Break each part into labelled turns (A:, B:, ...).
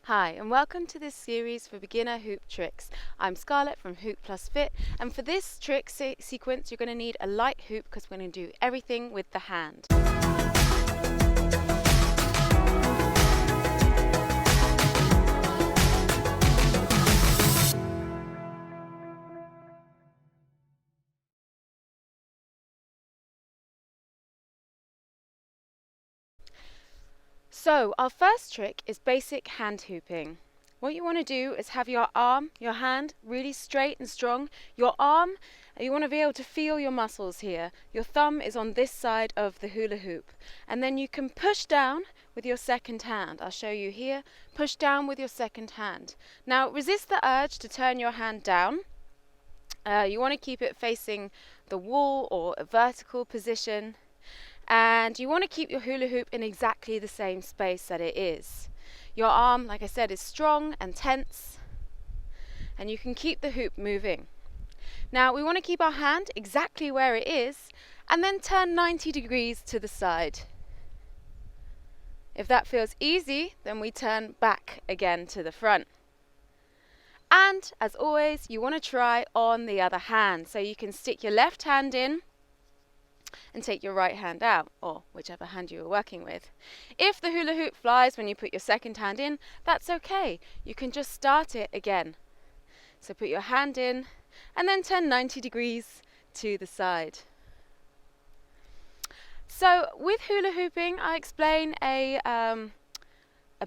A: Hi and welcome to this series for beginner hoop tricks. I'm Scarlett from Hoop Plus Fit, and for this trick sequence you're going to need a light hoop because we're going to do everything with the hand. So our first trick is basic hand hooping. What you want to do is have your hand really straight and strong. Your arm, you want to be able to feel your muscles here. Your thumb is on this side of the hula hoop. And then you can push down with your second hand. I'll show you here. Push down with your second hand. Now resist the urge to turn your hand down. You want to keep it facing the wall or a vertical position. And you want to keep your hula hoop in exactly the same space that it is. Your arm, like I said, is strong and tense, and you can keep the hoop moving. Now we want to keep our hand exactly where it is and then turn 90 degrees to the side. If that feels easy, then we turn back again to the front. And as always, you want to try on the other hand. So you can stick your left hand in and take your right hand out, or whichever hand you were working with. If the hula hoop flies when you put your second hand in, that's okay. You can just start it again. So put your hand in and then turn 90 degrees to the side. So with hula hooping, I explain a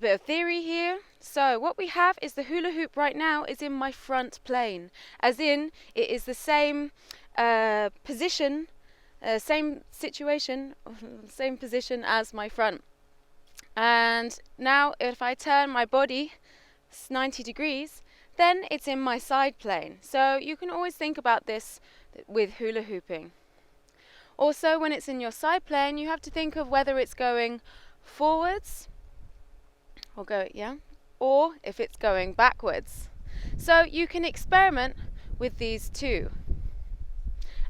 A: bit of theory here. So what we have is the hula hoop right now is in my front plane, as in it is the same position, same situation, same position as my front. And now if I turn my body 90 degrees, then it's in my side plane. So you can always think about this with hula hooping. Also, when it's in your side plane, you have to think of whether it's going forwards or if it's going backwards. So you can experiment with these two.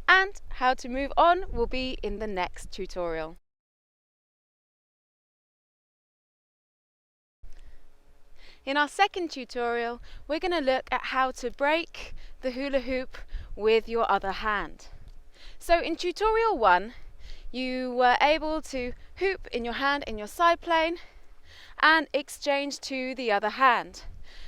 A: And how to move on will be in the next tutorial. In our second tutorial, we're going to look at how to break the hula hoop with your other hand. So in tutorial 1, you were able to hoop in your hand in your side plane and exchange to the other hand.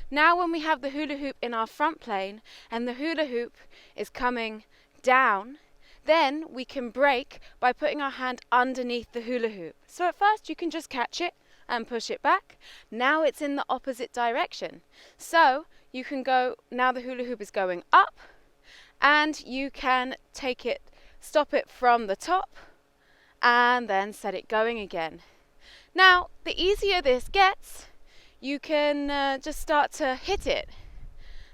A: Now when we have the hula hoop in our front plane and the hula hoop is coming down, then we can break by putting our hand underneath the hula hoop. So at first you can just catch it and push it back. Now it's in the opposite direction. So you can go, now the hula hoop is going up, and you can take it, stop it from the top, and then set it going again. Now, the easier this gets, you can just start to hit it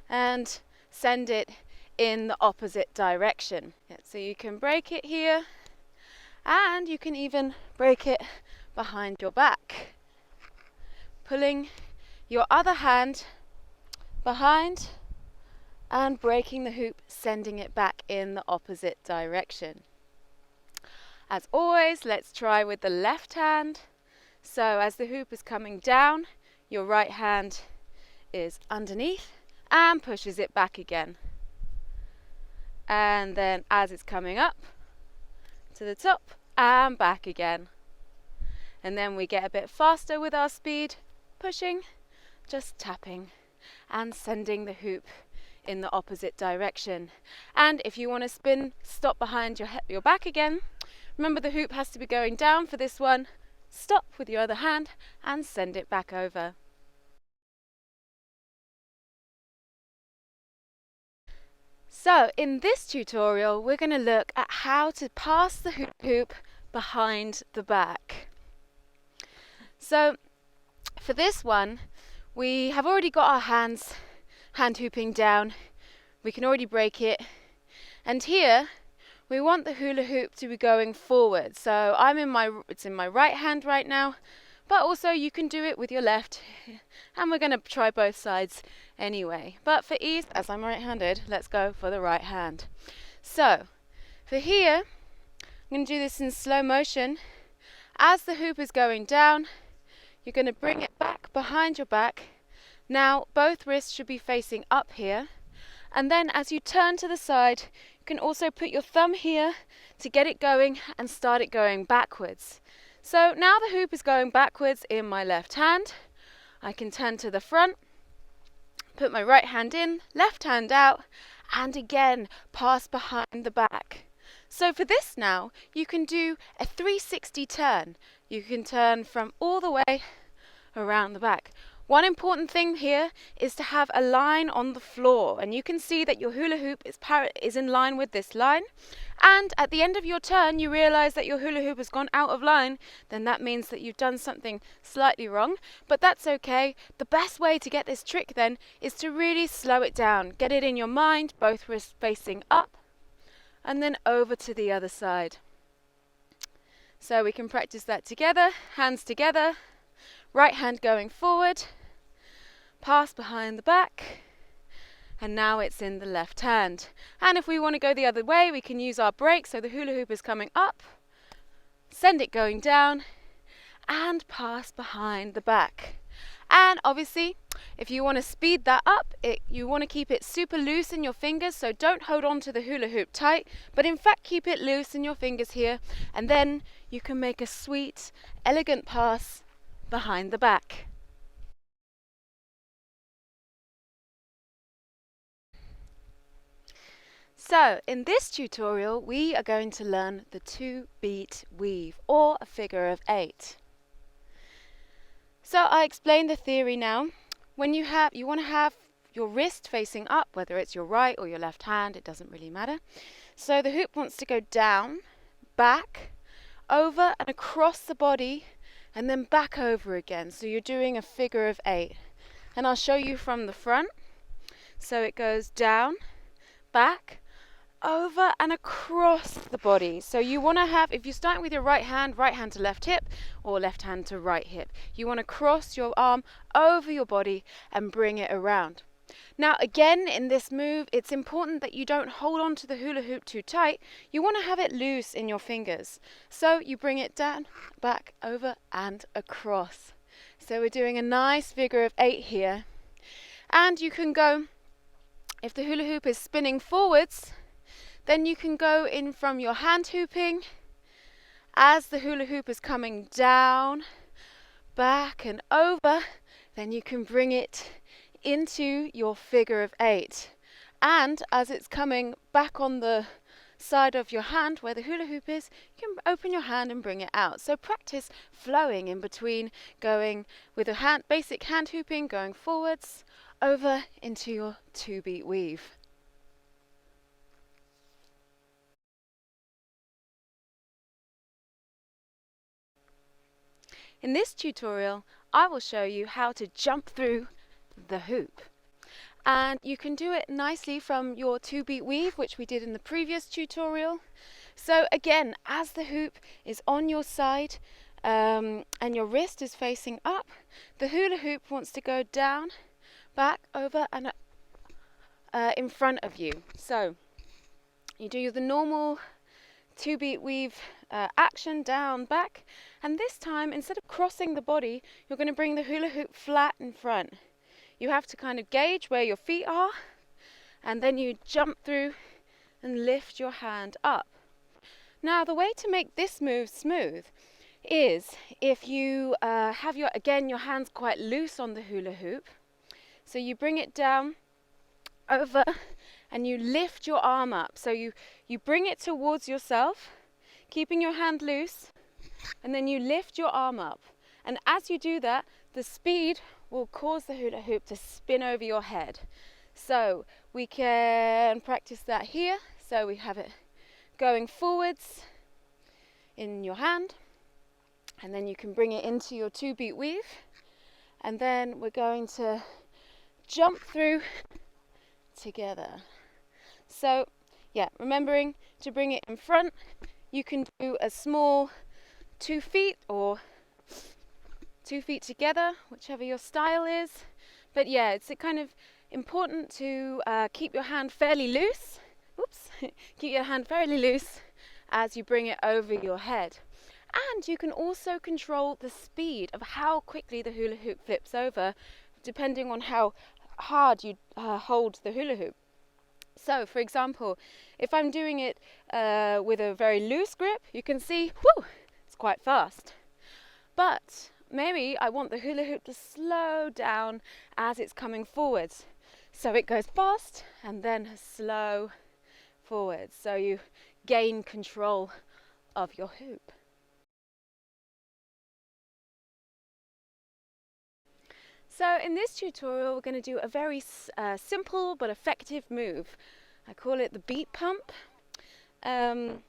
A: and send it in the opposite direction. So you can break it here, and you can even break it behind your back, pulling your other hand behind and breaking the hoop, sending it back in the opposite direction. As always, let's try with the left hand. So as the hoop is coming down, your right hand is underneath and pushes it back again. And then as it's coming up to the top and back again. And then we get a bit faster with our speed, pushing, just tapping and sending the hoop in the opposite direction. And if you want to spin, stop behind your back again. Remember, the hoop has to be going down for this one. Stop with your other hand and send it back over. So in this tutorial, we're going to look at how to pass the hoop behind the back. So for this one, we have already got our hand hooping down. We can already break it. And here, we want the hula hoop to be going forward. So it's in my right hand right now, but also you can do it with your left. And we're going to try both sides anyway. But for ease, as I'm right-handed, let's go for the right hand. So for here, I'm going to do this in slow motion. As the hoop is going down, you're going to bring it back behind your back Now both wrists should be facing up here, and then as you turn to the side, you can also put your thumb here to get it going and start it going backwards. So now the hoop is going backwards in my left hand. I can turn to the front, put my right hand in, left hand out, and again pass behind the back. So for this now, you can do a 360 turn. You can turn from all the way around the back. One important thing here is to have a line on the floor, and you can see that your hula hoop is in line with this line. And at the end of your turn, you realize that your hula hoop has gone out of line, then that means that you've done something slightly wrong, but that's okay. The best way to get this trick then is to really slow it down. Get it in your mind, both wrists facing up, and then over to the other side. So we can practice that together, hands together. Right hand going forward, pass behind the back, and now it's in the left hand. And if we want to go the other way, we can use our break. So the hula hoop is coming up, send it going down, and pass behind the back. And obviously, if you want to speed that up, you want to keep it super loose in your fingers, so don't hold on to the hula hoop tight, but in fact keep it loose in your fingers here, and then you can make a sweet, elegant pass behind the back. So in this tutorial we are going to learn the 2-beat weave, or a figure of 8. So I explained the theory now. When you want to have your wrist facing up, whether it's your right or your left hand, it doesn't really matter. So the hoop wants to go down, back, over and across the body, and then back over again. So you're doing a figure of 8. And I'll show you from the front. So it goes down, back, over and across the body. So you want to have, if you're starting with your right hand to left hip, or left hand to right hip, you want to cross your arm over your body and bring it around. Now again, in this move, it's important that you don't hold on to the hula hoop too tight. You want to have it loose in your fingers. So you bring it down, back, over and across. So we're doing a nice figure of 8 here. And you can go, if the hula hoop is spinning forwards, then you can go in from your hand hooping as the hula hoop is coming down, back and over, then you can bring it into your figure of 8. And as it's coming back on the side of your hand where the hula hoop is, you can open your hand and bring it out. So practice flowing in between, going with a basic hand hooping, going forwards, over into your 2-beat weave. In this tutorial, I will show you how to jump through the hoop. And you can do it nicely from your 2-beat weave, which we did in the previous tutorial. So again, as the hoop is on your side and your wrist is facing up, the hula hoop wants to go down, back, over and in front of you. So you do the normal 2-beat weave action, down, back, and this time instead of crossing the body, you're going to bring the hula hoop flat in front. You have to kind of gauge where your feet are, and then you jump through and lift your hand up. Now the way to make this move smooth is if you have your hands quite loose on the hula hoop. So you bring it down, over, and you lift your arm up. So you bring it towards yourself, keeping your hand loose, and then you lift your arm up. And as you do that, the speed will cause the hula hoop to spin over your head. So we can practice that here. So we have it going forwards in your hand, and then you can bring it into your 2-beat weave, and then we're going to jump through together. So yeah, remembering to bring it in front, you can do a small 2 feet or 2 feet together, whichever your style is. But yeah, it's kind of important to keep your hand fairly loose. Oops, keep your hand fairly loose as you bring it over your head. And you can also control the speed of how quickly the hula hoop flips over depending on how hard you hold the hula hoop. So, for example, if I'm doing it with a very loose grip, you can see, whoo, it's quite fast. But maybe I want the hula hoop to slow down as it's coming forwards. So it goes fast and then slow forwards. So you gain control of your hoop. So in this tutorial, we're going to do a very simple but effective move. I call it the beat pump. And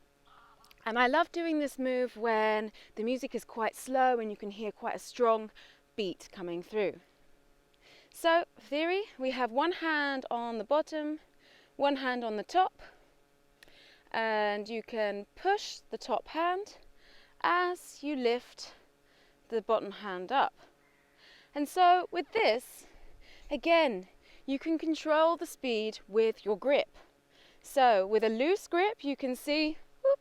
A: I love doing this move when the music is quite slow and you can hear quite a strong beat coming through. So, theory, we have one hand on the bottom, one hand on the top, and you can push the top hand as you lift the bottom hand up. And so with this, again, you can control the speed with your grip. So with a loose grip, you can see, whoop,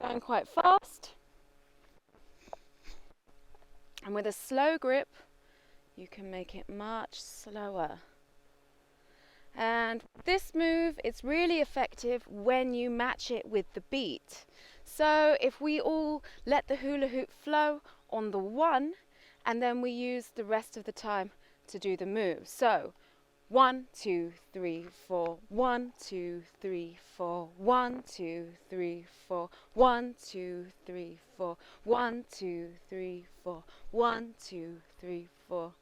A: going quite fast. And with a slow grip, you can make it much slower. And this move, it's really effective when you match it with the beat. So if we all let the hula hoop flow on the one, and then we use the rest of the time to do the move. So 1, 2, 3, 4, 1, 2, 3, 4, 1, 2, 3, 4, 1, 2, 3, 4, 1, 2, 3, 4, 1, 2, 3, 4.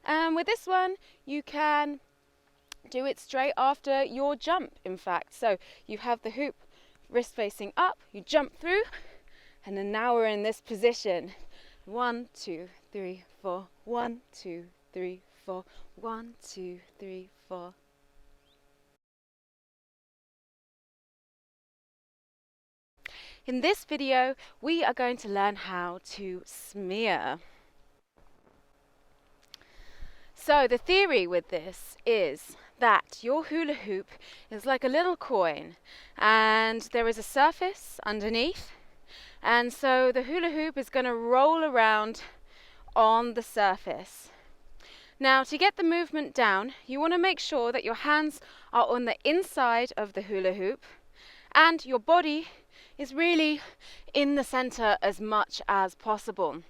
A: And with this one, you can do it straight after your jump, in fact. So you have the hoop wrist facing up, you jump through, and then now we're in this position. 1, 2, 3, 4, 1, 2, 3, 4, 1, 2, 3, 4. In this video, we are going to learn how to smear. So the theory with this is that your hula hoop is like a little coin, and there is a surface underneath, and so the hula hoop is going to roll around on the surface. Now, to get the movement down, you want to make sure that your hands are on the inside of the hula hoop and your body is really in the center as much as possible.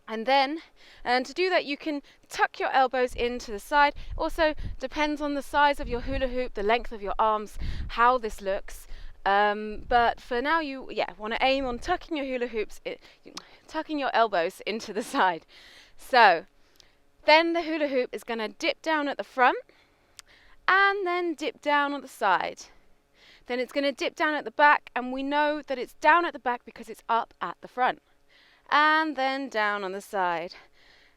A: And then, to do that, you can tuck your elbows into the side. Also, depends on the size of your hula hoop, the length of your arms, how this looks. But for now, you want to aim on tucking your hula hoops, tucking your elbows into the side. So, then the hula hoop is going to dip down at the front, and then dip down on the side. Then it's going to dip down at the back, and we know that it's down at the back because it's up at the front. And then down on the side,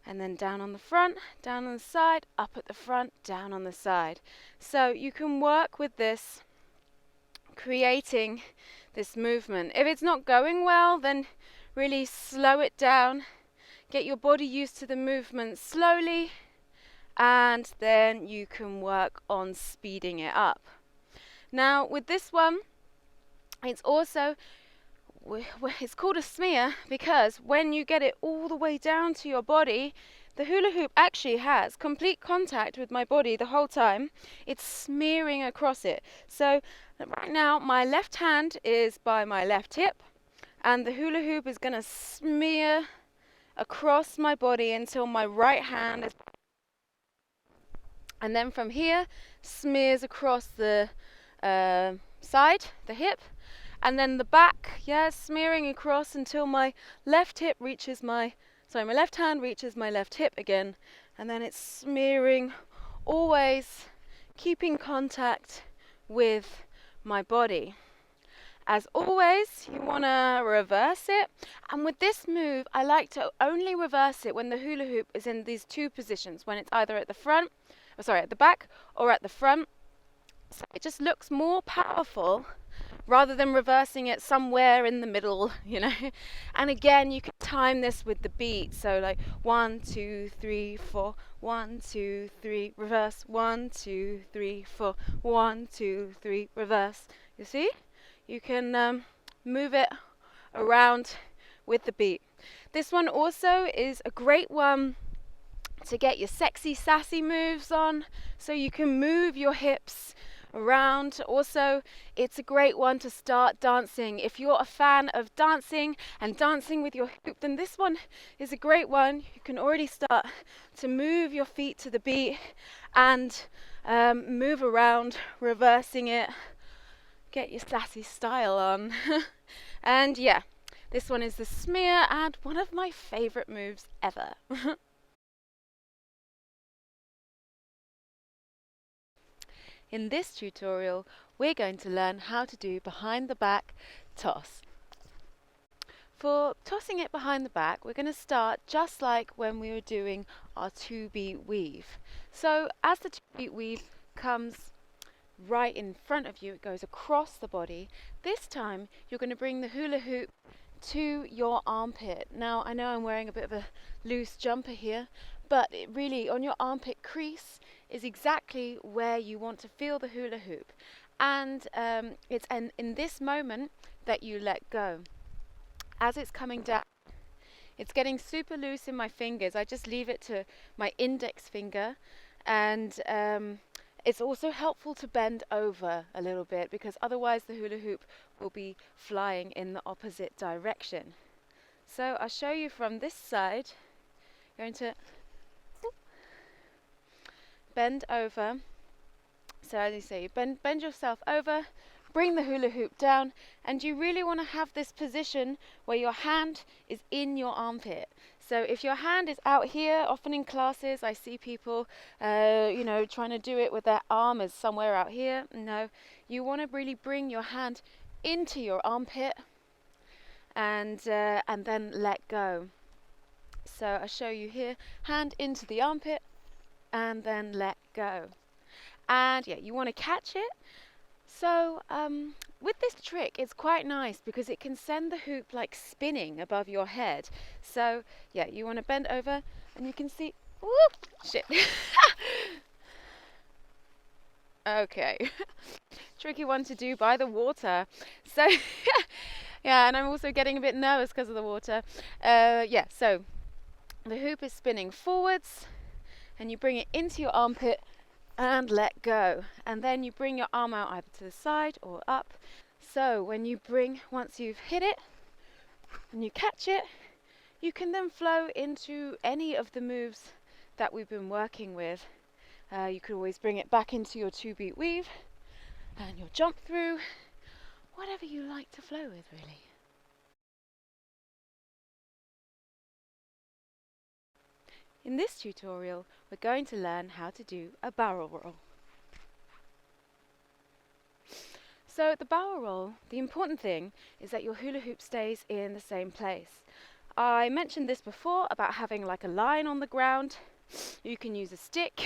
A: and then down on the front, down on the side, up at the front, down on the side. So you can work with this, creating this movement. If it's not going well, then really slow it down, get your body used to the movement slowly, and then you can work on speeding it up. Now with this one, it's also it's called a smear because when you get it all the way down to your body, the hula hoop actually has complete contact with my body the whole time. It's smearing across it. So right now my left hand is by my left hip, and the hula hoop is going to smear across my body until my right hand is, and then from here smears across the side, the hip, and then the back, smearing across until my left hip reaches my left hand reaches my left hip again, and then it's smearing, always keeping contact with my body. As always, you want to reverse it, and with this move, I like to only reverse it when the hula hoop is in these two positions, when it's either at the front, at the back, or at the front. So it just looks more powerful rather than reversing it somewhere in the middle, And again, you can time this with the beat. So like 1, 2, 3, 4, 1, 2, 3, reverse, 1, 2, 3, 4, 1, 2, 3, reverse. You see? You can move it around with the beat. This one also is a great one to get your sexy, sassy moves on, so you can move your hips around. Also, it's a great one to start dancing. If you're a fan of dancing and dancing with your hoop, then this one is a great one. You can already start to move your feet to the beat and move around, reversing it. Get your sassy style on. And yeah, this one is the smear and one of my favorite moves ever. In this tutorial, we're going to learn how to do behind the back toss. For tossing it behind the back, we're going to start just like when we were doing our 2-beat weave. So as the 2-beat weave comes right in front of you, it goes across the body. This time, you're going to bring the hula hoop to your armpit. Now, I know I'm wearing a bit of a loose jumper here, but it really, on your armpit crease, is exactly where you want to feel the hula hoop. And it's in this moment that you let go. As it's coming down, it's getting super loose in my fingers. I just leave it to my index finger, and it's also helpful to bend over a little bit, because otherwise the hula hoop will be flying in the opposite direction. So I'll show you from this side. You're going to bend over. So as you say, you bend yourself over, bring the hula hoop down, and you really want to have this position where your hand is in your armpit. So if your hand is out here, often in classes I see people trying to do it with their arm is somewhere out here. No, you want to really bring your hand into your armpit and then let go. So I'll show you here, hand into the armpit and then let go. And yeah, you want to catch it. So with this trick, it's quite nice because it can send the hoop like spinning above your head. So yeah, you want to bend over and you can see, whoop, shit. Okay, tricky one to do by the water. So yeah, and I'm also getting a bit nervous because of the water. Yeah, so the hoop is spinning forwards and you bring it into your armpit and let go. And then you bring your arm out either to the side or up. So when you once you've hit it and you catch it, you can then flow into any of the moves that we've been working with. You could always bring it back into your 2-beat weave and your jump through, whatever you like to flow with, really. In this tutorial, we're going to learn how to do a barrel roll. So the barrel roll, the important thing is that your hula hoop stays in the same place. I mentioned this before about having like a line on the ground. You can use a stick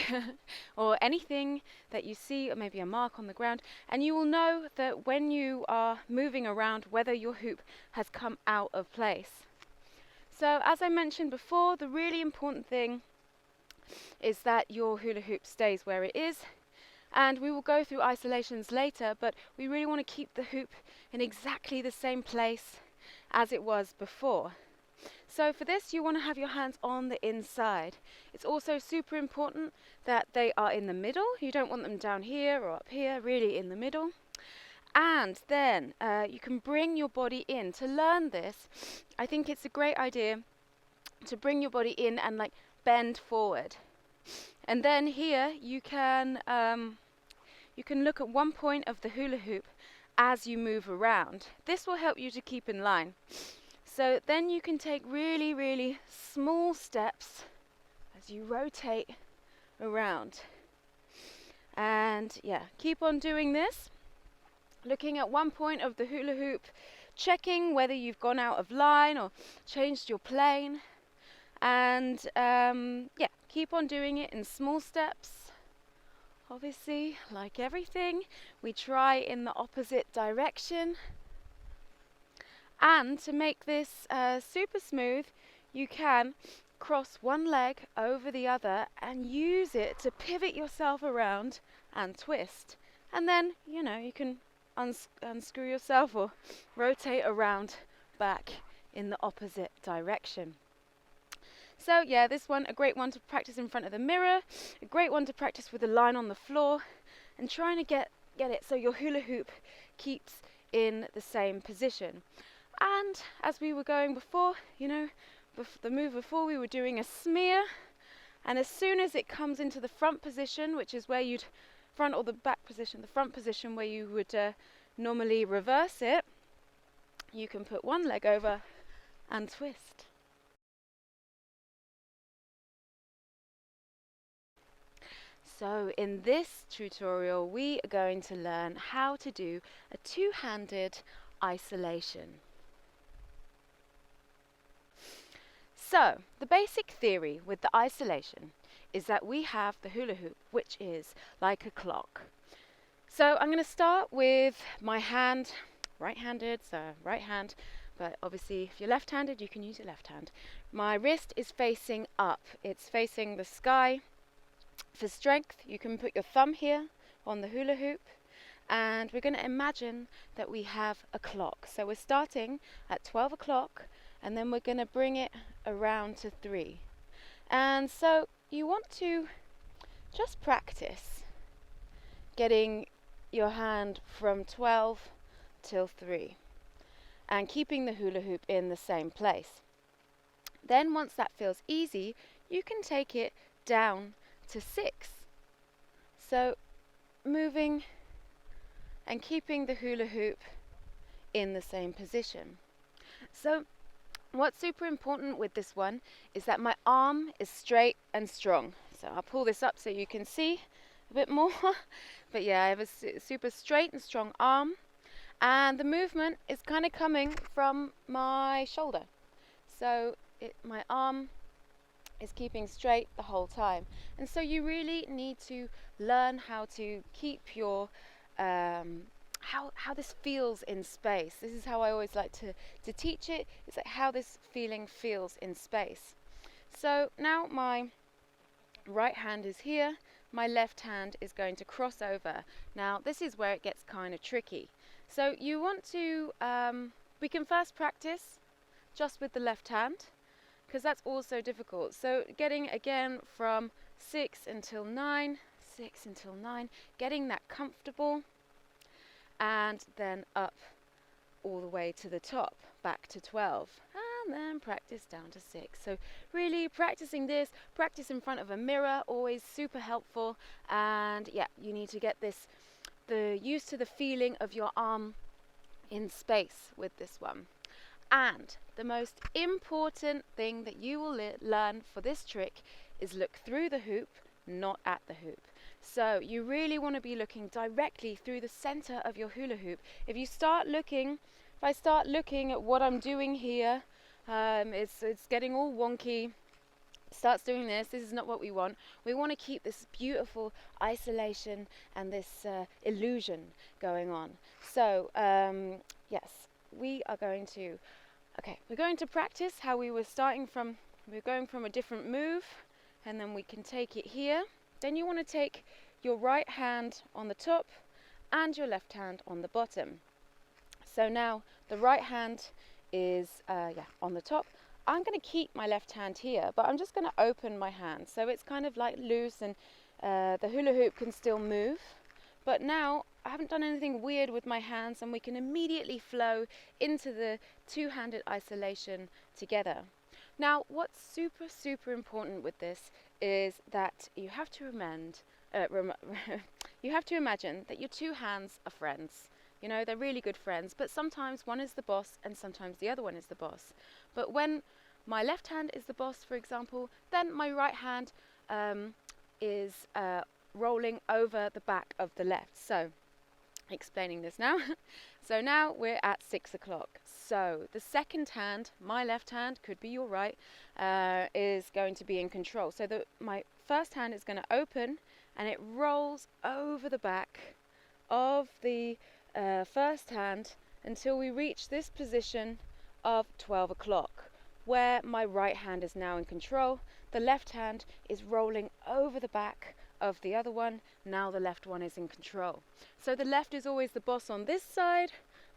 A: or anything that you see, or maybe a mark on the ground, and you will know that when you are moving around whether your hoop has come out of place. So as I mentioned before, the really important thing is that your hula hoop stays where it is, and we will go through isolations later, but we really want to keep the hoop in exactly the same place as it was before. So for this, you want to have your hands on the inside. It's also super important that they are in the middle. You don't want them down here or up here, really in the middle. And then you can bring your body in. To learn this, I think it's a great idea to bring your body in and like bend forward. And then here you can look at one point of the hula hoop as you move around. This will help you to keep in line. So then you can take really, really small steps as you rotate around. And yeah, keep on doing this. Looking at one point of the hula hoop, checking whether you've gone out of line or changed your plane. And yeah, keep on doing it in small steps. Obviously, like everything, we try in the opposite direction. And to make this super smooth, you can cross one leg over the other and use it to pivot yourself around and twist. And then, you can unscrew yourself or rotate around back in the opposite direction. So yeah, this one, a great one to practice in front of the mirror, a great one to practice with a line on the floor, and trying to get it so your hula hoop keeps in the same position. And as we were going before, you know, the move before, we were doing a smear, and as soon as it comes into the front position, which is where you'd front or the back position, the front position where you would normally reverse it, you can put one leg over and twist. So in this tutorial, we are going to learn how to do a two-handed isolation. So the basic theory with the isolation is that we have the hula hoop, which is like a clock. So I'm going to start with my hand, right-handed, so right hand, but obviously if you're left-handed, you can use your left hand. My wrist is facing up, it's facing the sky. For strength, you can put your thumb here on the hula hoop, and we're going to imagine that we have a clock. So we're starting at 12 o'clock, and then we're going to bring it around to 3. And so you want to just practice getting your hand from 12 till 3 and keeping the hula hoop in the same place. Then once that feels easy, you can take it down to 6. So moving and keeping the hula hoop in the same position. So what's super important with this one is that my arm is straight and strong. So I'll pull this up so you can see a bit more. But yeah, I have a super straight and strong arm, and the movement is kind of coming from my shoulder. So my arm is keeping straight the whole time. And so you really need to learn how to keep your how this feels in space. This is how I always like to teach it. It's like how this feeling feels in space. So now my right hand is here, my left hand is going to cross over. Now this is where it gets kind of tricky. So you want to, we can first practice just with the left hand, because that's also difficult. So getting again from 6 until 9, 6 until 9, getting that comfortable, and then up all the way to the top, back to 12, and then practice down to 6. So really practicing this, practice in front of a mirror, always super helpful. And yeah, you need to get used to the feeling of your arm in space with this one. And the most important thing that you will learn for this trick is look through the hoop, not at the hoop. So you really want to be looking directly through the center of your hula hoop. If I start looking at what I'm doing here, it's getting all wonky. Starts doing this is not what we want. We want to keep this beautiful isolation and this illusion going on. So yes, we're going to practice how we were starting from. We're going from a different move, and then we can take it here. Then you want to take your right hand on the top and your left hand on the bottom. So now the right hand is on the top. I'm going to keep my left hand here, but I'm just going to open my hand. So it's kind of like loose, and the hula hoop can still move. But now I haven't done anything weird with my hands, and we can immediately flow into the two-handed isolation together. Now, what's super, super important with this is that you have to imagine that your two hands are friends. You know, they're really good friends, but sometimes one is the boss and sometimes the other one is the boss. But when my left hand is the boss, for example, then my right hand is rolling over the back of the left. So, explaining this now. So now we're at 6 o'clock. So the second hand, my left hand, could be your right, is going to be in control. So my first hand is going to open, and it rolls over the back of the first hand until we reach this position of 12 o'clock, where my right hand is now in control. The left hand is rolling over the back of the other one. Now the left one is in control. So the left is always the boss on this side,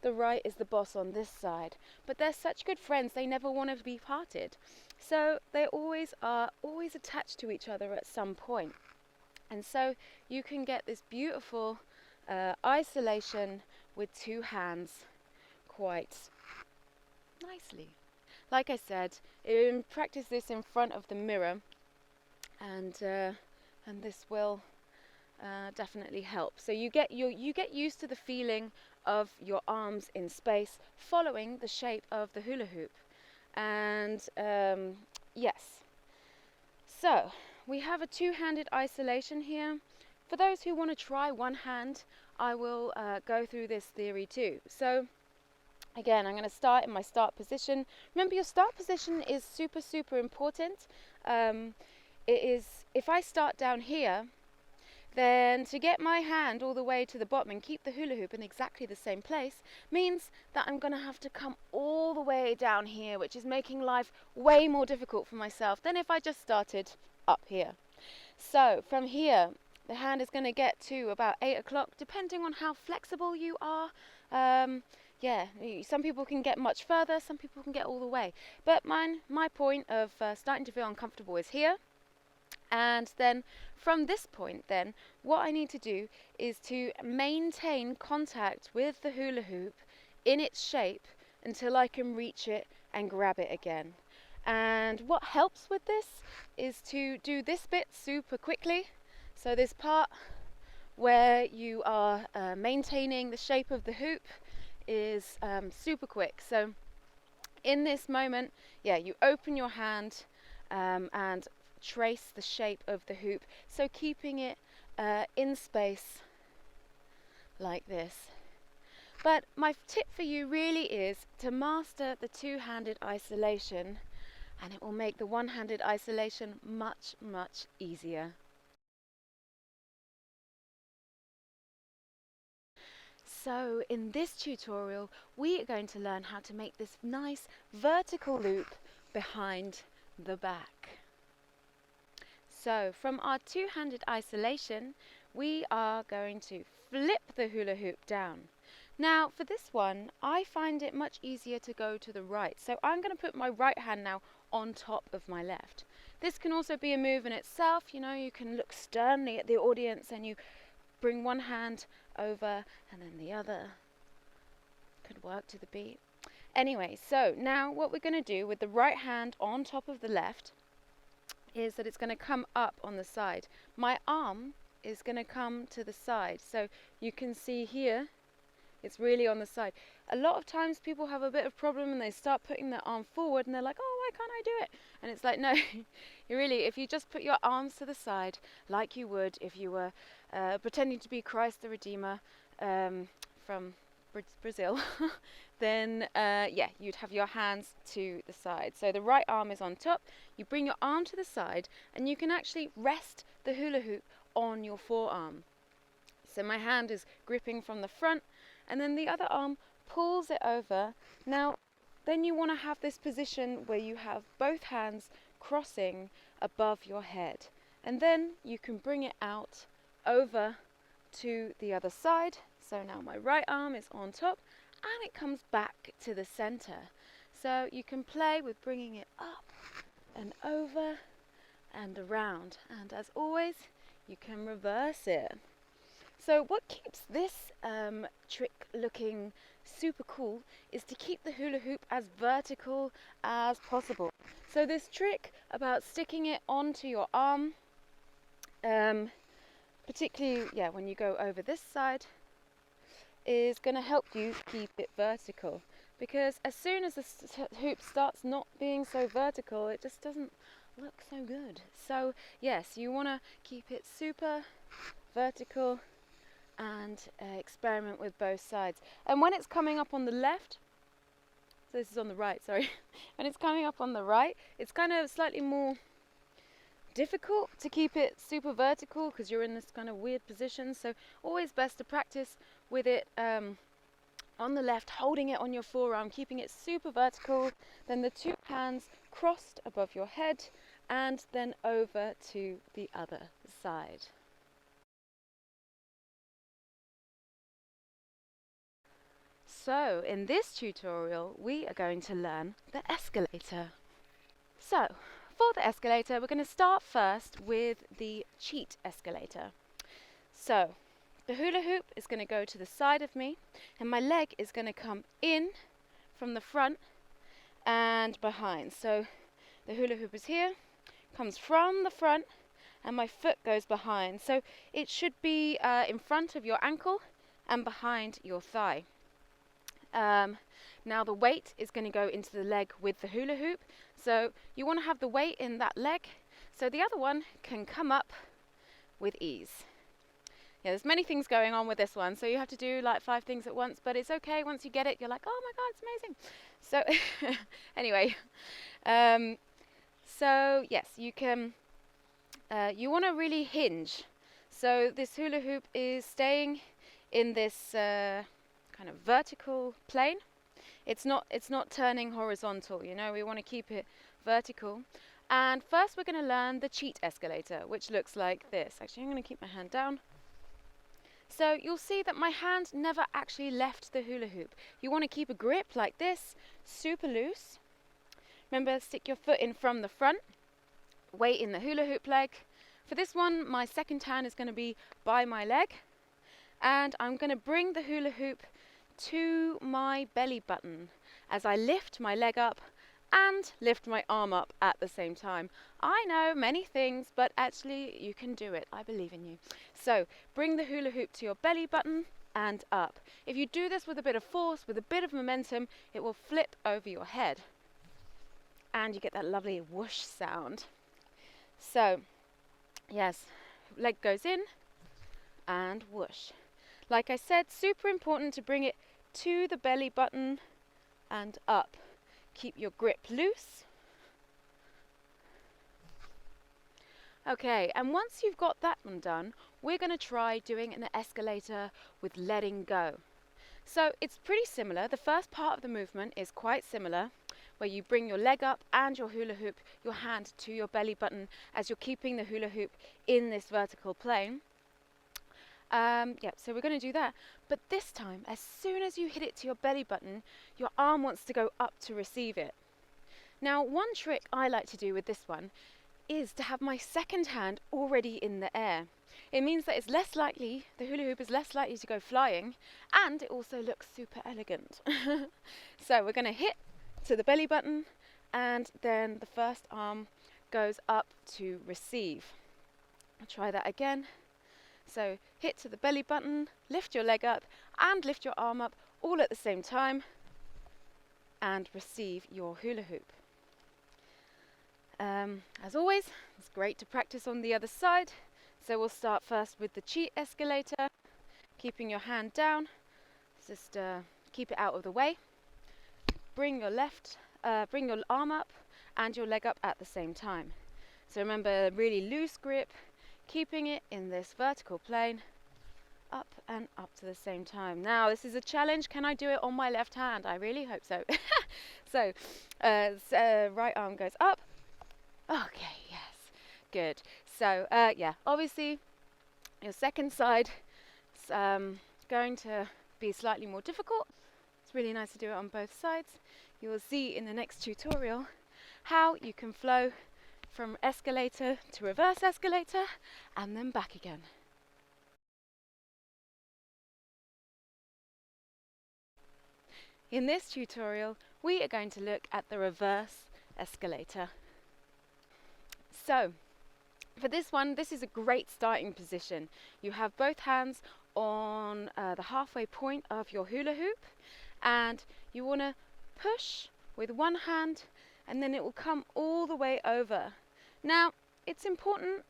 A: the right is the boss on this side. But they're such good friends, they never want to be parted. So they always are attached to each other at some point. And so you can get this beautiful isolation with two hands quite nicely. Like I said, practice this in front of the mirror, and this will definitely help. So you get used to the feeling of your arms in space, following the shape of the hula hoop. And yes, so we have a two-handed isolation here. For those who want to try one hand, I will go through this theory too. So again, I'm going to start in my start position. Remember, your start position is super, super important. It is, if I start down here, then to get my hand all the way to the bottom and keep the hula hoop in exactly the same place means that I'm going to have to come all the way down here, which is making life way more difficult for myself than if I just started up here. So from here, the hand is going to get to about 8 o'clock, depending on how flexible you are. Yeah, some people can get much further, some people can get all the way. But my point of starting to feel uncomfortable is here. And then from this point then, what I need to do is to maintain contact with the hula hoop in its shape until I can reach it and grab it again. And what helps with this is to do this bit super quickly. So this part where you are maintaining the shape of the hoop is super quick. So in this moment, yeah, you open your hand and trace the shape of the hoop, so keeping it in space like this. But my tip for you really is to master the two-handed isolation, and it will make the one-handed isolation much, much easier. So in this tutorial, we are going to learn how to make this nice vertical loop behind the back. So from our two-handed isolation, we are going to flip the hula hoop down. Now for this one, I find it much easier to go to the right. So I'm going to put my right hand now on top of my left. This can also be a move in itself. You know, you can look sternly at the audience and you bring one hand over and then the other. Could work to the beat. Anyway, so now what we're going to do with the right hand on top of the left is that it's going to come up on the side. My arm is going to come to the side. So you can see here, it's really on the side. A lot of times people have a bit of problem and they start putting their arm forward and they're like, oh, why can't I do it? And it's like, no, you really, if you just put your arms to the side like you would if you were pretending to be Christ the Redeemer from Brazil, then yeah, you'd have your hands to the side. So the right arm is on top, you bring your arm to the side and you can actually rest the hula hoop on your forearm. So my hand is gripping from the front and then the other arm pulls it over. Now then you want to have this position where you have both hands crossing above your head, and then you can bring it out over to the other side. So now my right arm is on top and it comes back to the center. So you can play with bringing it up and over and around, and as always you can reverse it. So what keeps this trick looking super cool is to keep the hula hoop as vertical as possible. So this trick about sticking it onto your arm, particularly when you go over this side, is going to help you keep it vertical, because as soon as the hoop starts not being so vertical, it just doesn't look so good. So yes, you want to keep it super vertical and experiment with both sides. And when it's coming up on the left, so this is on the right, sorry, when it's coming up on the right, it's kind of slightly more difficult to keep it super vertical because you're in this kind of weird position. So always best to practice with it on the left, holding it on your forearm, keeping it super vertical, then the two hands crossed above your head and then over to the other side. So, in this tutorial, we are going to learn the escalator. So, for the escalator, we're going to start first with the cheat escalator. So, the hula hoop is going to go to the side of me, and my leg is going to come in from the front and behind. So, the hula hoop is here, comes from the front, and my foot goes behind. So, it should be in front of your ankle and behind your thigh. Now the weight is going to go into the leg with the hula hoop, so you want to have the weight in that leg so the other one can come up with ease. Yeah, there's many things going on with this one, so you have to do like 5 things at once, but it's okay. Once you get it, you're like, oh my god, it's amazing. So anyway, so yes, you can you want to really hinge. So this hula hoop is staying in this kind of vertical plane. It's not turning horizontal, you know, we want to keep it vertical. And first we're going to learn the cheat escalator, which looks like this. Actually, I'm going to keep my hand down. So you'll see that my hand never actually left the hula hoop. You want to keep a grip like this, super loose. Remember, stick your foot in from the front, weight in the hula hoop leg. For this one, my second hand is going to be by my leg, and I'm going to bring the hula hoop to my belly button as I lift my leg up and lift my arm up at the same time. I know, many things, but actually you can do it. I believe in you. So bring the hula hoop to your belly button and up. If you do this with a bit of force, with a bit of momentum, it will flip over your head and you get that lovely whoosh sound. So yes, leg goes in and whoosh. Like I said, super important to bring it to the belly button and up. Keep your grip loose. Okay, and once you've got that one done, we're going to try doing an escalator with letting go. So it's pretty similar. The first part of the movement is quite similar, where you bring your leg up and your hula hoop, your hand to your belly button as you're keeping the hula hoop in this vertical plane. Yeah, so we're going to do that. But this time, as soon as you hit it to your belly button, your arm wants to go up to receive it. Now, one trick I like to do with this one is to have my second hand already in the air. It means that it's less likely, the hula hoop is less likely to go flying, and it also looks super elegant. So we're going to hit to the belly button, and then the first arm goes up to receive. I'll try that again. So hit to the belly button, lift your leg up and lift your arm up all at the same time and receive your hula hoop. As always, it's great to practice on the other side. So we'll start first with the cheat escalator, keeping your hand down. Just keep it out of the way. Bring your arm up and your leg up at the same time. So remember, really loose grip, keeping it in this vertical plane, up and up to the same time. Now, this is a challenge. Can I do it on my left hand? I really hope so. So, right arm goes up. Okay, yes, good. So, yeah, obviously, your second side is going to be slightly more difficult. It's really nice to do it on both sides. You will see in the next tutorial how you can flow from escalator to reverse escalator and then back again. In this tutorial, we are going to look at the reverse escalator. So, for this one, this is a great starting position. You have both hands on the halfway point of your hula hoop, and you want to push with one hand, and then it will come all the way over. Now, it's important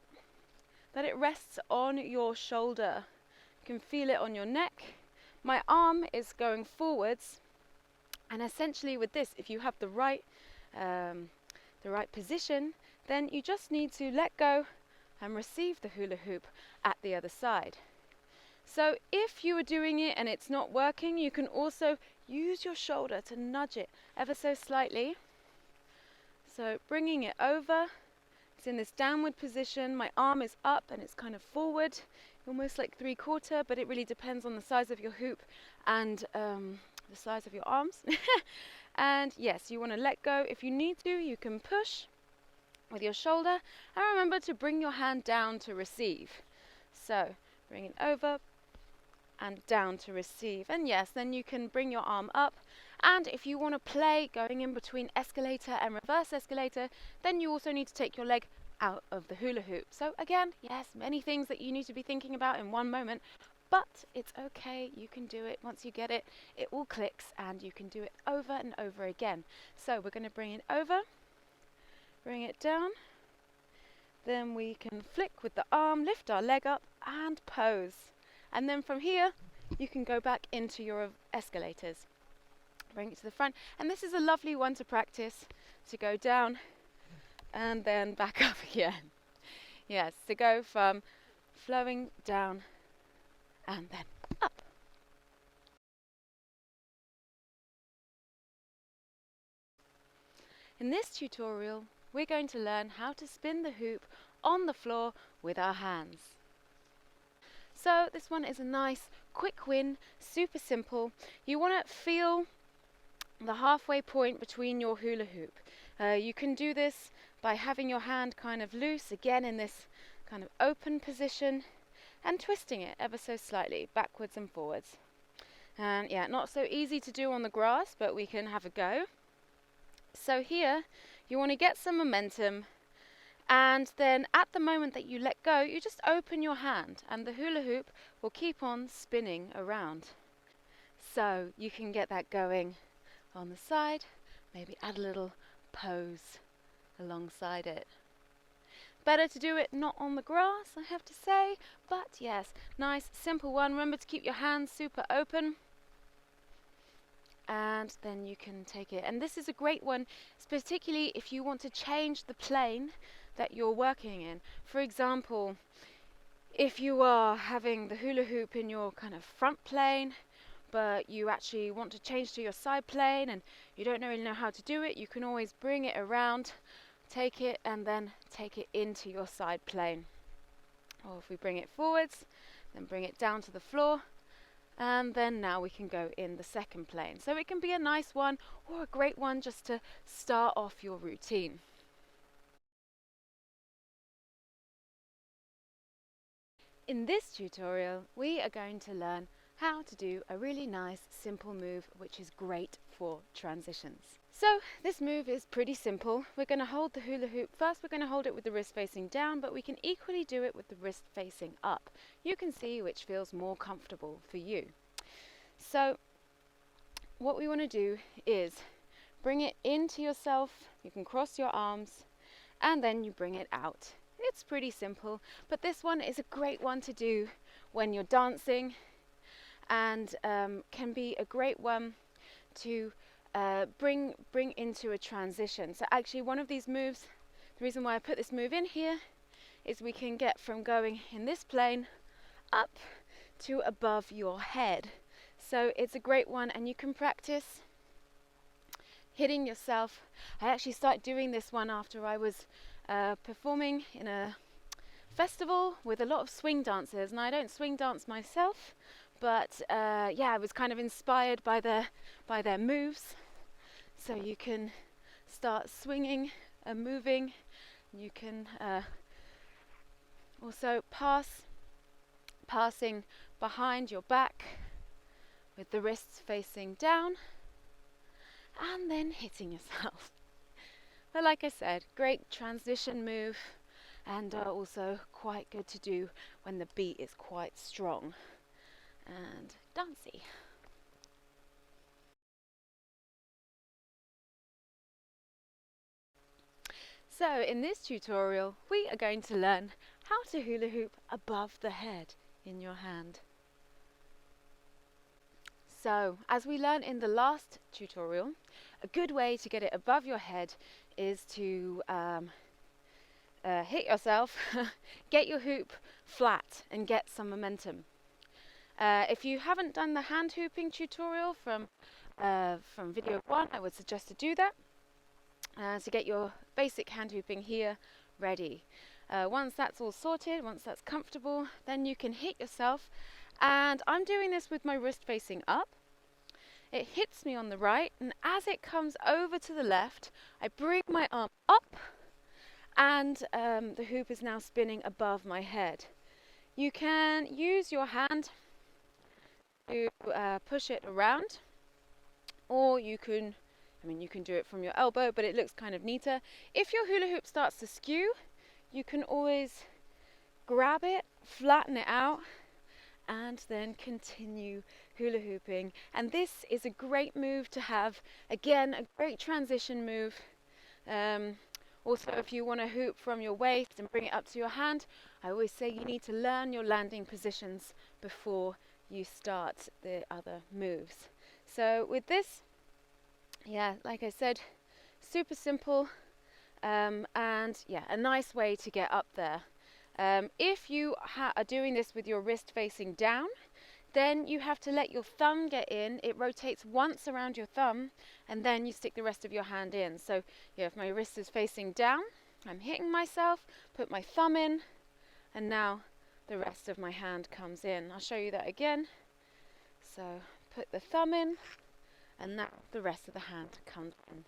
A: that it rests on your shoulder. You can feel it on your neck. My arm is going forwards, and essentially with this, if you have the right position, then you just need to let go and receive the hula hoop at the other side. So if you are doing it and it's not working, you can also use your shoulder to nudge it ever so slightly. So bringing it over. It's in this downward position. My arm is up and it's kind of forward, almost like 3/4, but it really depends on the size of your hoop and the size of your arms. And yes, you want to let go. If you need to, you can push with your shoulder, and remember to bring your hand down to receive. So bring it over and down to receive. And yes, then you can bring your arm up, and if you want to play going in between escalator and reverse escalator, then you also need to take your leg out of the hula hoop. So again, yes, many things that you need to be thinking about in one moment, but it's okay, you can do it. Once you get it, it all clicks and you can do it over and over again. So we're going to bring it over, bring it down, then we can flick with the arm, lift our leg up and pose. And then from here, you can go back into your escalators. Bring it to the front. And this is a lovely one to practice, to go down and then back up again. Yes, to go from flowing down and then up. In this tutorial, we're going to learn how to spin the hoop on the floor with our hands. So this one is a nice quick win, super simple. You want to feel the halfway point between your hula hoop. You can do this by having your hand kind of loose, again in this kind of open position, and twisting it ever so slightly, backwards and forwards. And yeah, not so easy to do on the grass, but we can have a go. So here, you want to get some momentum, and then at the moment that you let go, you just open your hand, and the hula hoop will keep on spinning around. So you can get that going on the side, maybe add a little pose alongside it. Better to do it not on the grass, I have to say, but yes, nice simple one. Remember to keep your hands super open, and then you can take it. And this is a great one, particularly if you want to change the plane that you're working in. For example, if you are having the hula hoop in your kind of front plane, but you actually want to change to your side plane and you don't really know how to do it, you can always bring it around, take it, and then take it into your side plane. Or if we bring it forwards, then bring it down to the floor, and then now we can go in the second plane. So it can be a nice one or a great one just to start off your routine. In this tutorial, we are going to learn how to do a really nice simple move which is great for transitions. So this move is pretty simple. We're going to hold the hula hoop. First we're going to hold it with the wrist facing down, but we can equally do it with the wrist facing up. You can see which feels more comfortable for you. So what we want to do is bring it into yourself. You can cross your arms and then you bring it out. It's pretty simple, but this one is a great one to do when you're dancing, and can be a great one to bring into a transition. So actually one of these moves, the reason why I put this move in here is we can get from going in this plane up to above your head. So it's a great one, and you can practice hitting yourself. I actually started doing this one after I was performing in a festival with a lot of swing dancers, and I don't swing dance myself, but yeah, I was kind of inspired by their moves. So you can start swinging and moving. You can also passing behind your back with the wrists facing down, and then hitting yourself. But like I said, great transition move, and also quite good to do when the beat is quite strong and dancey. So in this tutorial, we are going to learn how to hula hoop above the head in your hand. So, as we learned in the last tutorial, a good way to get it above your head is to hit yourself, get your hoop flat and get some momentum. If you haven't done the hand hooping tutorial from video 1, I would suggest to do that to get your basic hand hooping here ready. Once that's all sorted, once that's comfortable, then you can hit yourself. And I'm doing this with my wrist facing up. it hits me on the right, and as it comes over to the left, I bring my arm up, and the hoop is now spinning above my head. You can use your hand to push it around, or you can do it from your elbow, but it looks kind of neater. If your hula hoop starts to skew, you can always grab it, flatten it out, and then continue hula hooping. And this is a great move to have. Again, a great transition move. Also, if you want to hoop from your waist and bring it up to your hand, I always say you need to learn your landing positions before you start the other moves. So with this, yeah, like I said, super simple, and yeah, a nice way to get up there. If you are doing this with your wrist facing down, then you have to let your thumb get in. It rotates once around your thumb, and then you stick the rest of your hand in. So yeah, if my wrist is facing down, I'm hitting myself, put my thumb in, and now the rest of my hand comes in. I'll show you that again. So put the thumb in, and now the rest of the hand comes in.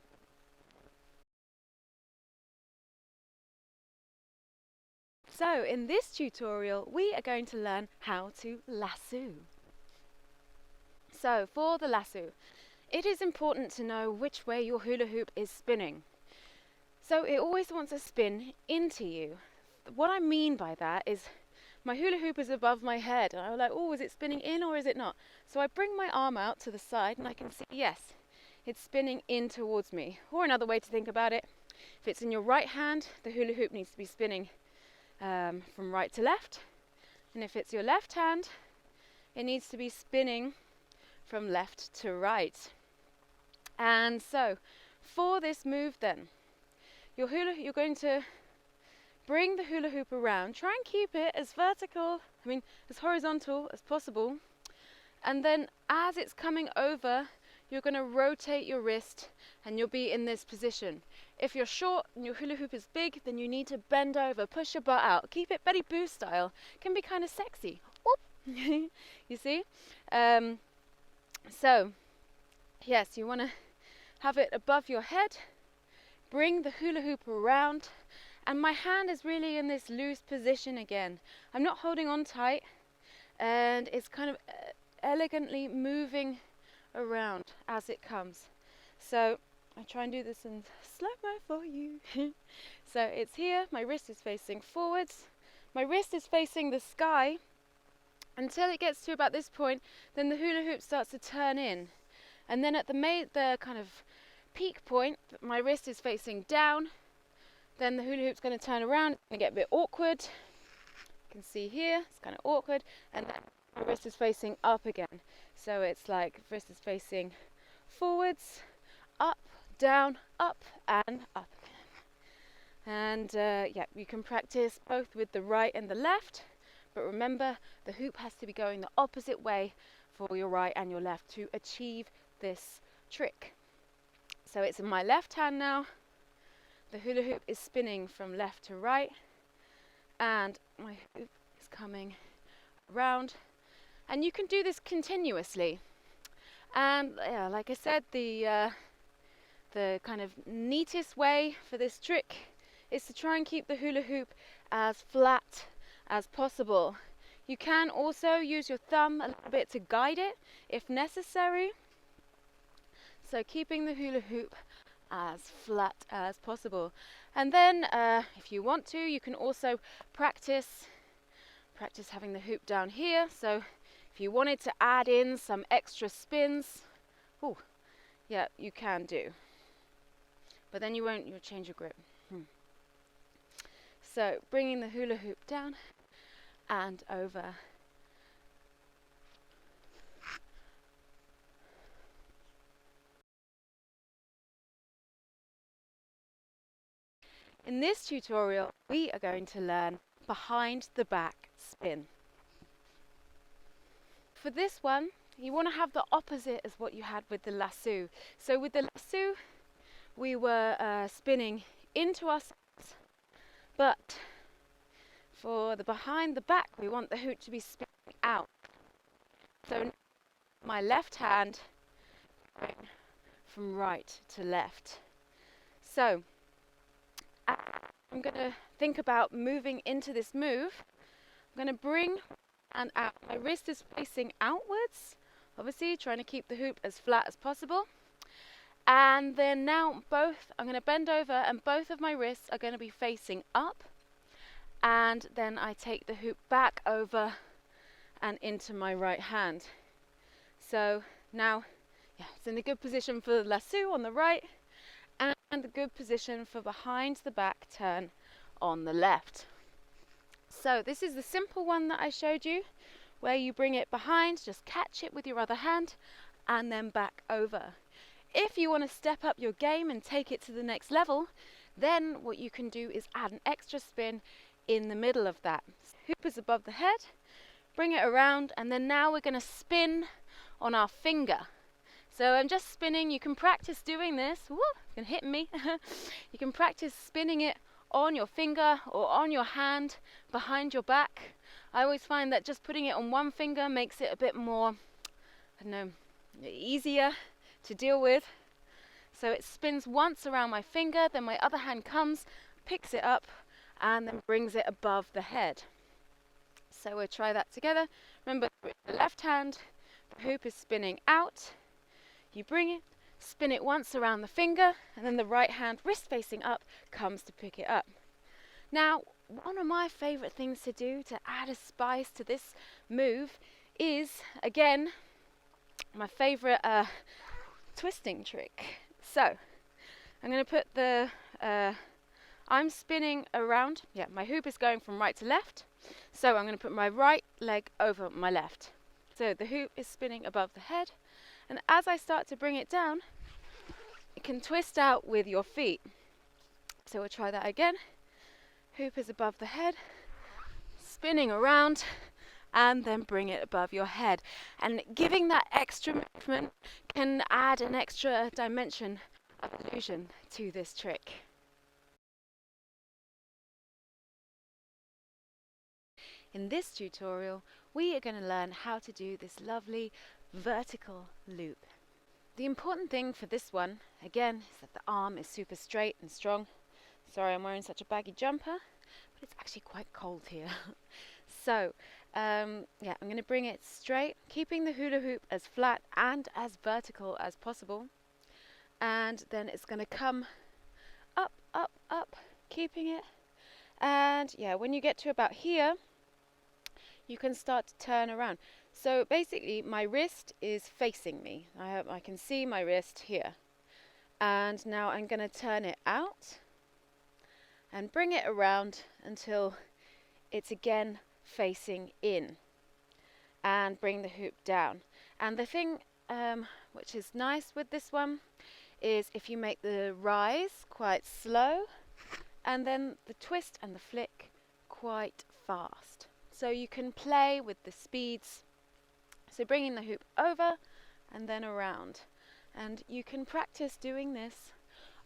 A: So in this tutorial, we are going to learn how to lasso. So for the lasso, it is important to know which way your hula hoop is spinning. So it always wants to spin into you. What I mean by that is my hula hoop is above my head, and I'm like, oh, is it spinning in or is it not? So I bring my arm out to the side and I can see, yes, it's spinning in towards me. Or another way to think about it, if it's in your right hand, the hula hoop needs to be spinning from right to left. And if it's your left hand, it needs to be spinning from left to right. And so for this move then, you're going to bring the hula hoop around. Try and keep it as as horizontal as possible. And then as it's coming over, you're going to rotate your wrist and you'll be in this position. If you're short and your hula hoop is big, then you need to bend over, push your butt out. Keep it Betty Boo style. It can be kind of sexy. Whoop. You see? So, yes, you want to have it above your head. Bring the hula hoop around. And my hand is really in this loose position again. I'm not holding on tight. And it's kind of elegantly moving around as it comes. So I try and do this in slow-mo for you. So it's here, my wrist is facing forwards, my wrist is facing the sky until it gets to about this point. Then the hula hoop starts to turn in, and then at the kind of peak point, my wrist is facing down. Then the hula hoop's going to turn around, it's going to get a bit awkward. You can see here, it's kind of awkward, and then my wrist is facing up again. So it's like wrist is facing forwards, up, down, up, and up again. And yeah, you can practice both with the right and the left, but remember, the hoop has to be going the opposite way for your right and your left to achieve this trick. So it's in my left hand now. The hula hoop is spinning from left to right, and my hoop is coming around. And you can do this continuously. And yeah, like I said, the kind of neatest way for this trick is to try and keep the hula hoop as flat as possible. You can also use your thumb a little bit to guide it if necessary. So keeping the hula hoop as flat as possible. And then if you want to, you can also practice having the hoop down here. So if you wanted to add in some extra spins, yeah, you can do. But then you'll change your grip. So bringing the hula hoop down and over. In this tutorial, we are going to learn behind the back spin. For this one, you want to have the opposite as what you had with the lasso. So with the lasso, we were spinning into ourselves, but for the behind the back, we want the hoop to be spinning out. So my left hand going from right to left. So I'm going to think about moving into this move. I'm going to bring and out. My wrist is facing outwards, obviously trying to keep the hoop as flat as possible. And then now I'm going to bend over and both of my wrists are going to be facing up. And then I take the hoop back over and into my right hand. So now, it's in a good position for the lasso on the right and a good position for behind the back turn on the left. So this is the simple one that I showed you, where you bring it behind, just catch it with your other hand and then back over. If you want to step up your game and take it to the next level, then what you can do is add an extra spin in the middle of that. Hoop is above the head, bring it around, and then now we're going to spin on our finger. So I'm just spinning. You can practice doing this. Woo, you can hit me. You can practice spinning it on your finger or on your hand behind your back. I always find that just putting it on one finger makes it a bit more, I don't know, easier to deal with. So it spins once around my finger, then my other hand comes, picks it up, and then brings it above the head. So we'll try that together. Remember, with the left hand, the hoop is spinning out. You bring it, spin it once around the finger, and then the right hand, wrist facing up, comes to pick it up. Now, one of my favorite things to do to add a spice to this move is, again, my favorite twisting trick. So, I'm going to put the, I'm spinning around, my hoop is going from right to left, so I'm going to put my right leg over my left. So the hoop is spinning above the head, and as I start to bring it down, it can twist out with your feet. So we'll try that again. Hoop is above the head, spinning around, and then bring it above your head. And giving that extra movement can add an extra dimension of illusion to this trick. In this tutorial, we are going to learn how to do this lovely vertical loop. The important thing for this one, again, is that the arm is super straight and strong. Sorry, I'm wearing such a baggy jumper, but it's actually quite cold here. So, I'm going to bring it straight, keeping the hula hoop as flat and as vertical as possible. And then it's going to come up, up, up, keeping it. And when you get to about here, you can start to turn around. So basically, my wrist is facing me. I hope I can see my wrist here. And now I'm going to turn it out and bring it around until it's again facing in. And bring the hoop down. And the thing which is nice with this one is if you make the rise quite slow and then the twist and the flick quite fast. So you can play with the speeds. So bringing the hoop over and then around. And you can practice doing this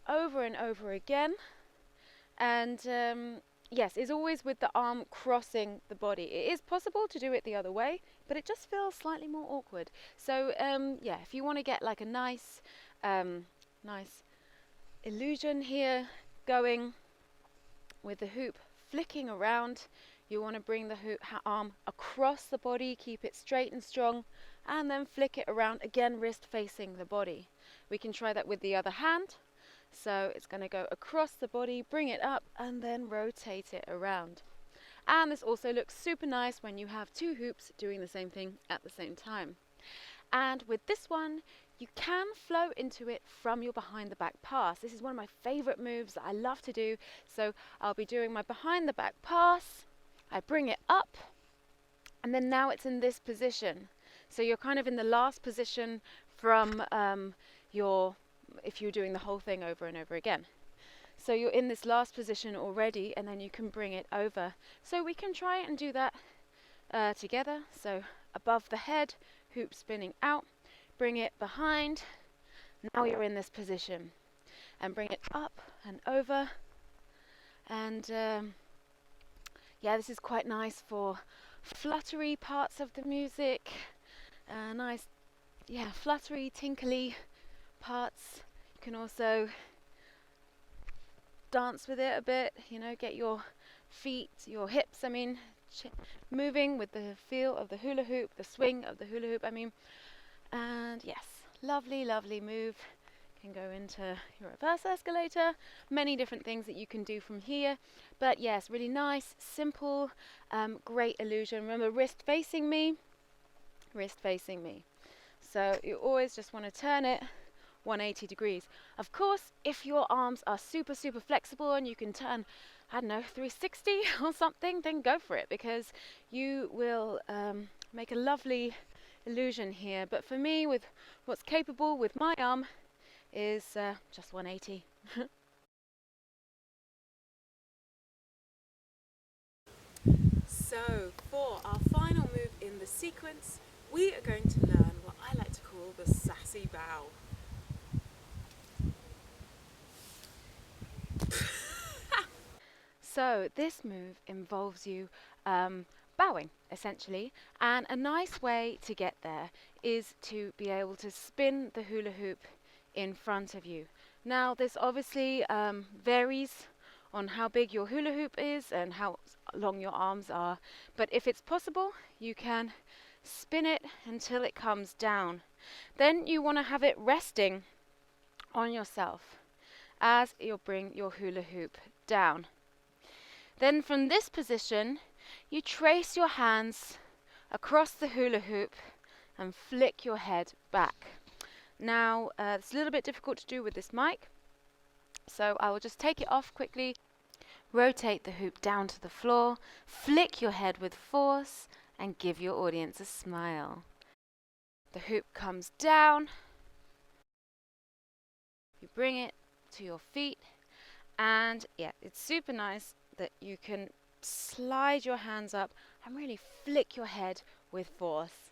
A: over and over again. And yes, it's always with the arm crossing the body. It is possible to do it the other way, but it just feels slightly more awkward. So if you want to get like a nice illusion here going with the hoop flicking around, you want to bring the arm across the body, keep it straight and strong, and then flick it around, again wrist facing the body. We can try that with the other hand. So it's going to go across the body, bring it up, and then rotate it around. And this also looks super nice when you have two hoops doing the same thing at the same time. And with this one, you can flow into it from your behind the back pass. This is one of my favorite moves that I love to do. So I'll be doing my behind the back pass. I bring it up, and then now it's in this position. So you're kind of in the last position from if you're doing the whole thing over and over again. So you're in this last position already, and then you can bring it over. So we can try and do that together. So above the head, hoop spinning out, bring it behind. Now you're in this position. And bring it up and over. And this is quite nice for fluttery parts of the music. Nice, fluttery, tinkly parts. You can also dance with it a bit, you know, get your feet, your hips, moving with the feel of the hula hoop, the swing of the hula hoop, and yes, lovely, lovely move. Can go into your reverse escalator, many different things that you can do from here, but yes, really nice, simple, great illusion. Remember, wrist facing me, so you always just want to turn it 180 degrees. Of course, if your arms are super flexible and you can turn, I don't know, 360 or something, then go for it, because you will make a lovely illusion here. But for me, with what's capable with my arm, is just 180. So for our final move in the sequence, we are going to learn what I like to call the Sassy Bow. So this move involves you bowing, essentially, and a nice way to get there is to be able to spin the hula hoop in front of you. Now this obviously varies on how big your hula hoop is and how long your arms are, but if it's possible, you can spin it until it comes down. Then you want to have it resting on yourself as you bring your hula hoop down. Then from this position, you trace your hands across the hula hoop and flick your head back. Now, it's a little bit difficult to do with this mic, so I will just take it off quickly. Rotate the hoop down to the floor, flick your head with force, and give your audience a smile. The hoop comes down, you bring it to your feet, and yeah, it's super nice that you can slide your hands up and really flick your head with force.